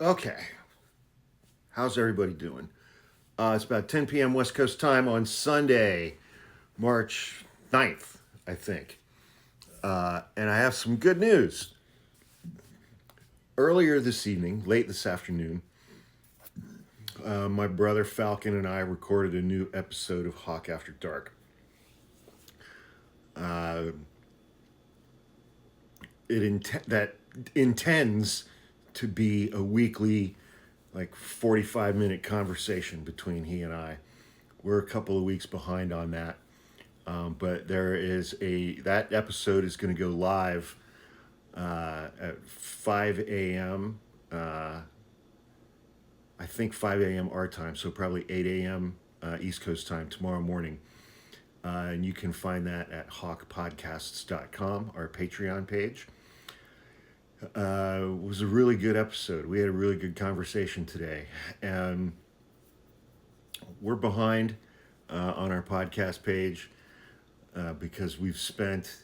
Okay, how's everybody doing? It's about 10 p.m. West Coast time on Sunday, March 9th, I think. And I have some good news. Earlier this evening, late this afternoon, my brother Falcon and I recorded a new episode of Hawk After Dark. Uh, that intends to be a weekly, like 45-minute conversation between he and I. We're a couple of weeks behind on that. But that episode is going to go live at 5 a.m. I think 5 a.m. our time, so probably 8 a.m. East Coast time tomorrow morning. And you can find that at hawkpodcasts.com, our Patreon page. It was a really good episode. We had a really good conversation today. And we're behind on our podcast page because we've spent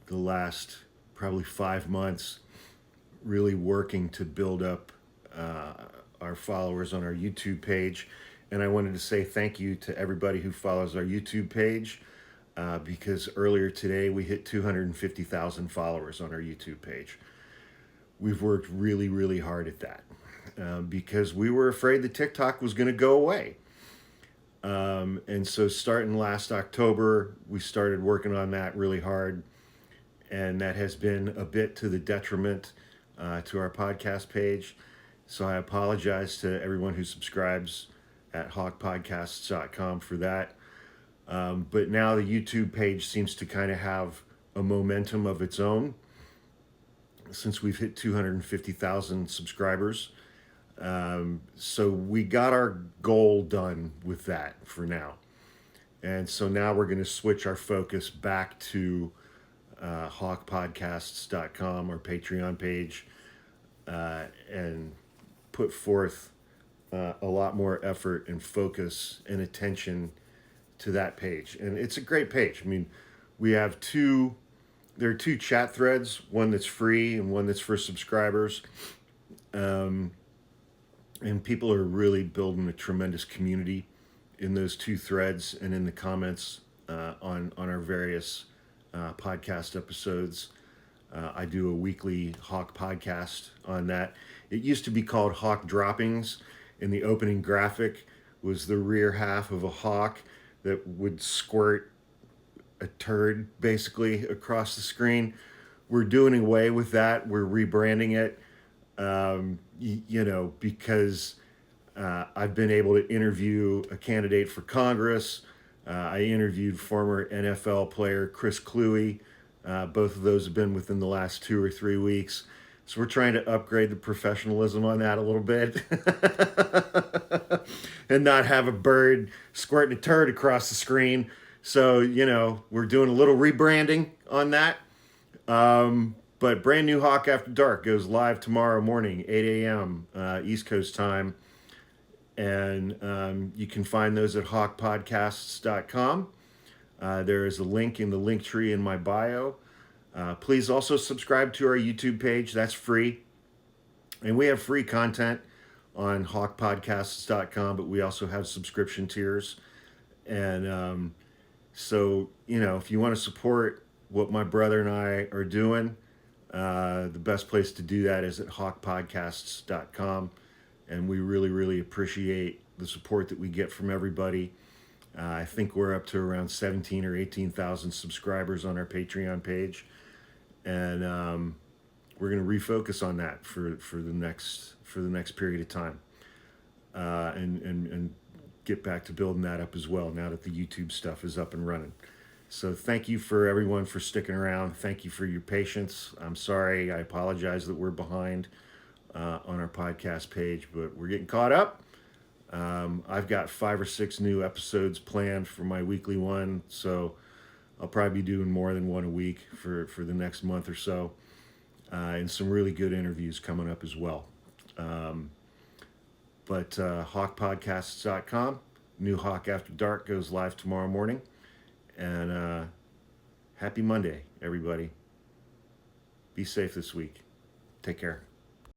the last probably 5 months really working to build up our followers on our YouTube page. And I wanted to say thank you to everybody who follows our YouTube page because earlier today we hit 250,000 followers on our YouTube page. We've worked really, really hard at that because we were afraid that TikTok was going to go away. And so starting last October, we started working on that really hard. And that has been a bit to the detriment to our podcast page. So I apologize to everyone who subscribes at hawkpodcasts.com for that. But now the YouTube page seems to kind of have a momentum of its own since we've hit 250,000 subscribers. So we got our goal done with that for now. And so now we're going to switch our focus back to hawkpodcasts.com, our Patreon page, and put forth a lot more effort and focus and attention to that page. And it's a great page. I mean, there are two chat threads, one that's free and one that's for subscribers. And people are really building a tremendous community in those two threads and in the comments on our various podcast episodes. I do a weekly Hawk podcast on that. It used to be called Hawk Droppings, and the opening graphic was the rear half of a hawk that would squirt a turd basically across the screen. We're doing away with that. We're rebranding it, because I've been able to interview a candidate for Congress. I interviewed former NFL player Chris Cluey. Both of those have been within the last 2 or 3 weeks. So we're trying to upgrade the professionalism on that a little bit and not have a bird squirting a turd across the screen. So, we're doing a little rebranding on that. But brand new Hawk After Dark goes live tomorrow morning, 8 a.m. East Coast time. And you can find those at hawkpodcasts.com. There is a link in the link tree in my bio. Please also subscribe to our YouTube page. That's free. And we have free content on hawkpodcasts.com, but we also have subscription tiers. And so, if you want to support what my brother and I are doing, the best place to do that is at hawkpodcasts.com. And we really, really appreciate the support that we get from everybody. I think we're up to around 17 or 18,000 subscribers on our Patreon page. And we're going to refocus on that for the next period of time, and get back to building that up as well now that the YouTube stuff is up and running. So thank you for everyone for sticking around. Thank you for your patience. I'm sorry. I apologize that we're behind on our podcast page, but we're getting caught up. I've got 5 or 6 new episodes planned for my weekly one, so I'll probably be doing more than one a week for the next month or so, and some really good interviews coming up as well. But hawkpodcasts.com, new Hawk After Dark goes live tomorrow morning, and happy Monday, everybody. Be safe this week. Take care.